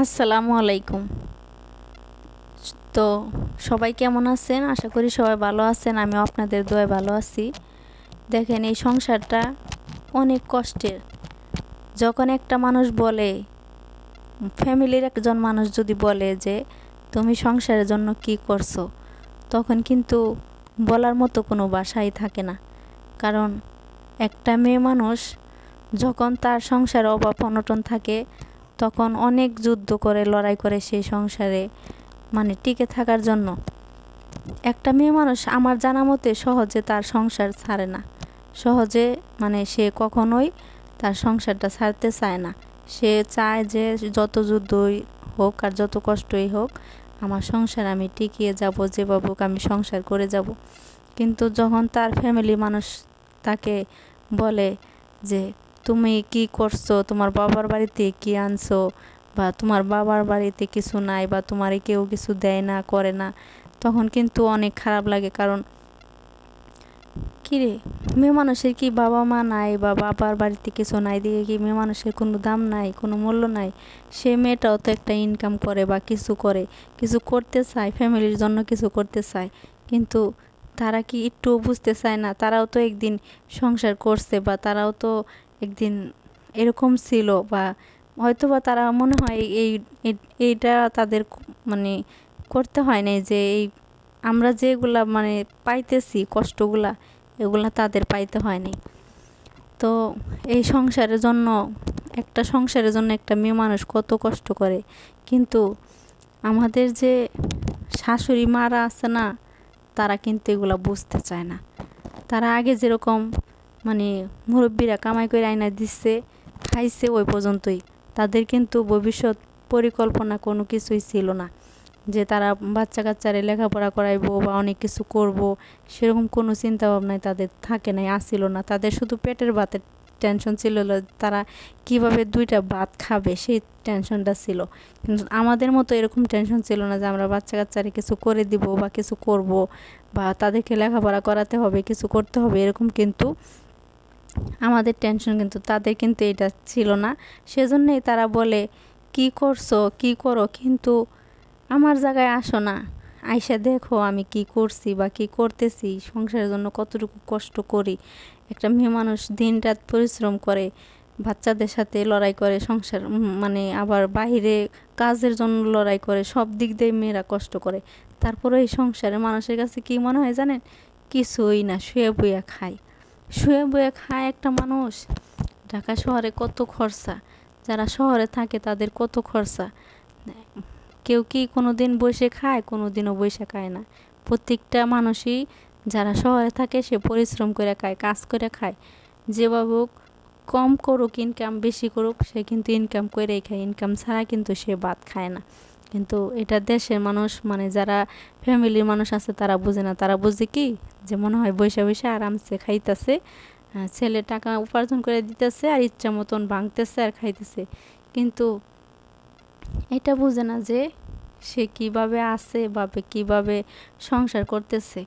আসসালামু আলাইকুম। তো সবাই কেমন আছেন? আশা করি সবাই ভালো আছেন। আমিও আপনাদের দোয়ায় ভালো আছি। দেখেন, এই সংসারটা অনেক কষ্টের। যখন একটা মানুষ বলে, ফ্যামিলির একজন মানুষ যদি বলে যে তুমি সংসারের জন্য কি করছো, তখন কিন্তু বলার মতো কোনো ভাষাই থাকে না। কারণ একটা মেয়ে মানুষ যখন তার সংসারে অভাব অনটন থাকে, তখন অনেক যুদ্ধ করে, লড়াই করে সেই সংসারে টিকে থাকার জন্য। একটা মেয়ে মানুষ আমার জানা মতে সহজে তার সংসার ছাড়ে না। সহজে সে কখনোই তার সংসারটা ছাড়তে চায় না। সে চায় যে যত যুদ্ধই হোক আর যত কষ্টই হোক, আমার সংসার আমি টিকিয়ে যাব, যেভাবে হোক আমি সংসার করে যাব। কিন্তু যখন তার ফ্যামিলি মানুষ তাকে বলে যে তুমি কি করছো, তোমার বাবার বাড়িতে কি আনছো, বা তোমার বাবার বাড়িতে কিছু নাই, বা তোমারে কেউ কিছু দেয় না, করে না, তখন কিন্তু অনেক খারাপ লাগে। কারণ কিরে, মেয়ে মানুষের কি বাবা মা নাই, বা বাবার বাড়িতে কিছু নাই দিকে কি মেয়ে মানুষের কোনো দাম নাই, কোনো মূল্য নাই? সে মেয়েটাও তো একটা ইনকাম করে বা কিছু করে, কিছু করতে চায়, ফ্যামিলির জন্য কিছু করতে চায়। কিন্তু তারা কি একটুও বুঝতে চায় না? তারাও তো একদিন সংসার করছে, বা তারাও তো একদিন এরকম ছিল, বা হয়তো বা তারা মনে হয় এইটা তাদের করতে হয় নাই, যে এই আমরা যেগুলা পাইতেছি কষ্টগুলা, এগুলা তাদের পাইতে হয়নি। তো এই সংসারের জন্য, একটা সংসারের জন্য একটা মেয়ে মানুষ কত কষ্ট করে। কিন্তু আমাদের যে শাশুড়ি মারা আছে না, তারা কিন্তু এগুলা বুঝতে চায় না। তারা আগে যেরকম মুরব্বীরা কামাই করে আয়না দিচ্ছে, খাইছে, ওই পর্যন্তই। তাদের কিন্তু ভবিষ্যৎ পরিকল্পনা কোনো কিছুই ছিল না, যে তারা বাচ্চা কাচ্চারে লেখাপড়া করাইবো বা অনেক কিছু করব, সেরকম কোনো চিন্তা ভাবনাই তাদের থাকে নাই, আসছিল না। তাদের শুধু পেটের ভাতের টেনশন ছিল, তারা কিভাবে দুইটা ভাত খাবে সেই টেনশনটা ছিল। কিন্তু আমাদের মতো এরকম টেনশন ছিল না যে আমরা বাচ্চা কাচ্চারে কিছু করে দিব বা কিছু করব, বা তাদেরকে লেখাপড়া করাতে হবে, কিছু করতে হবে, এরকম কিন্তু আমাদের টেনশন। কিন্তু তাদের কিন্তু এটা ছিল না। সেজন্যই তারা বলে কি করছো, কি করো, কিন্তু আমার জায়গায় আসো না, আইসা দেখো আমি কি করছি বা কি করতেছি, সংসারের জন্য কতটুকু কষ্ট করি। একটা মেয়ে মানুষ দিনরাত পরিশ্রম করে, বাচ্চাদের সাথে লড়াই করে, সংসার আবার বাহিরে কাজের জন্য লড়াই করে, সব দিক দিয়ে মেয়েরা কষ্ট করে। তারপরে এই সংসারে মানুষের কাছে কি মনে হয় জানেন? কিছুই না, শুয়ে বইয়া খায়। শুয়ে বইয়া খায় একটা মানুষ। ঢাকা শহরে কত খরচা, যারা শহরে থাকে তাদের কত খরচা। কেউ কি কোনো দিন বসে খায়? কোনো দিনও বসে খায় না। প্রত্যেকটা মানুষই যারা শহরে থাকে সে পরিশ্রম করে খায়, কাজ করে খায়। যেভাবে হোক, কম করুক ইনকাম, বেশি করুক, সে কিন্তু ইনকাম করেই খায়। ইনকাম ছাড়া কিন্তু সে ভাত খায় না। কিন্তু এটা দেশের মানুষ, যারা ফ্যামিলির মানুষ আছে, তারা বুঝে না। তারা বুঝে কি, যে মনে হয় বসে বসে আরামসে খাইতেছে, ছেলে টাকা উপার্জন করে দিতেছে আর ইচ্ছা মতন ভাঙতেছে আর খাইতেছে। কিন্তু এটা বুঝে না যে সে কিভাবে আছে, ভাবে কিভাবে সংসার করতেছে।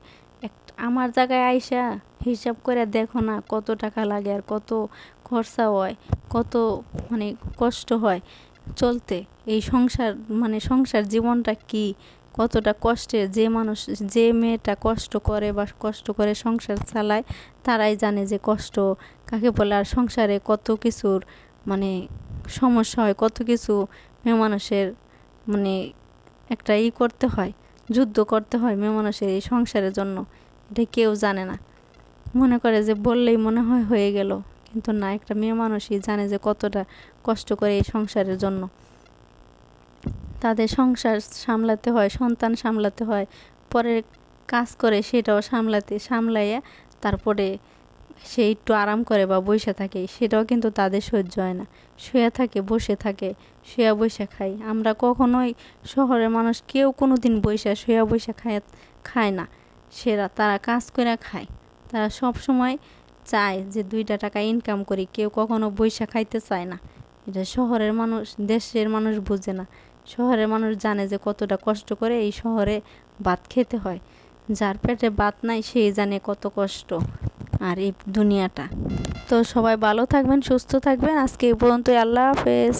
আমার জায়গায় আইসা হিসাব করে দেখো না, কত টাকা লাগে আর কত খরচা হয়, কত কষ্ট হয় চলতে। এই সংসার সংসার জীবনটা কি, কতটা কষ্টের। যে মানুষ, যে মেয়েটা কষ্ট করে বা কষ্ট করে সংসার চালায়, তারাই জানে যে কষ্ট কাকে বলে। আর সংসারে কত কিছুর সমস্যা হয়, কত কিছু মেয়ে মানুষের একটা করতে হয়, যুদ্ধ করতে হয় মেয়ে মানুষের এই সংসারের জন্য। এটা কেউ জানে না। মনে করে যে বললেই মনে হয় হয়ে গেল, কিন্তু না, একটা মেয়ে মানুষই জানে যে কতটা কষ্ট করে এই সংসারের জন্য। তাদের সংসার সামলাতে হয়, সন্তান সামলাতে হয়, পরের কাজ করে সেটাও সামলাইয়া তারপরে সে একটু আরাম করে বা বসে থাকে, সেটাও কিন্তু তাদের সহ্য হয় না। শুয়ে থাকে, বসে থাকে, শুয়ে বসে খায়। আমরা কখনোই, শহরের মানুষ কেউ কোনো দিন শুয়ে বসে খায় না। তারা কাজ করে খায়। তারা সব সময় চায় যে দুইটা টাকা ইনকাম করি, কেউ কখনো বসে খাইতে চায় না। এটা শহরের মানুষ, দেশের মানুষ বুঝে না। শহরের মানুষ জানে যে কতটা কষ্ট করে এই শহরে ভাত খেতে হয়। যার পেটে ভাত নাই সেই জানে কত কষ্ট আর এই দুনিয়াটা। তো সবাই ভালো থাকবেন, সুস্থ থাকবেন। আজকে এই পর্যন্তই। আল্লাহ হাফেজ।